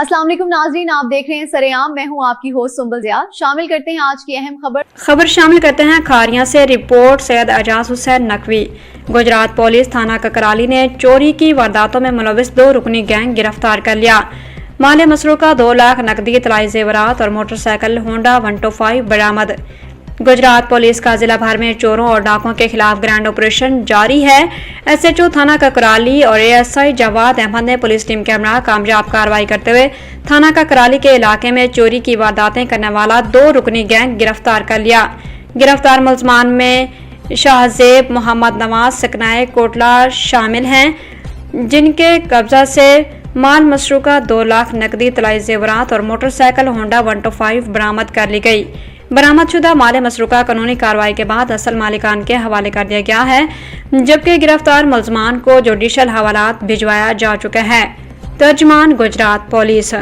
अस्सलाम वालेकुम नाज़रीन, आप देख रहे हैं सरेआम। मैं हूं आपकी होस्ट सुंबल ज़िया। शामिल करते हैं आज की अहम खबर शामिल करते हैं खारियां से रिपोर्ट सैयद एजाज हुसैन नकवी। गुजरात पुलिस थाना ककराली ने चोरी की वारदातों में मुलविस 2 रुकनी गैंग गिरफ्तार कर लिया। माल मसरूका 2 लाख नकदी, इतलाई जेवरात और मोटरसाइकिल होंडा 125 बरामद। गुजरात पुलिस का जिला भर में चोरों और डाकुओं के खिलाफ ग्रैंड ऑपरेशन जारी है। SHO थाना ककराली और ASI जवाद अहमद ने पुलिस टीम के हमरा कामयाब कार्रवाई करते हुए थाना ककराली के इलाके में चोरी की वारदातें करने वाला 2 रुकनी गैंग गिरफ्तार कर लिया। गिरफ्तार मुलजमान में शाहजेब, मोहम्मद नवाज, सकनाए कोटला शामिल हैं, जिनके कब्जा से माल मसरूका 2 लाख नकदी, इतलाई जेवरात और मोटरसाइकिल होंडा 125 बरामद कर ली गई। बरामदशुदा माल मसरूका कानूनी कार्रवाई के बाद असल मालिकान के हवाले कर दिया गया है, जबकि गिरफ्तार मुलजमान को जुडिशल हवालात भिजवाया जा चुका है। तर्जुमान गुजरात पुलिस।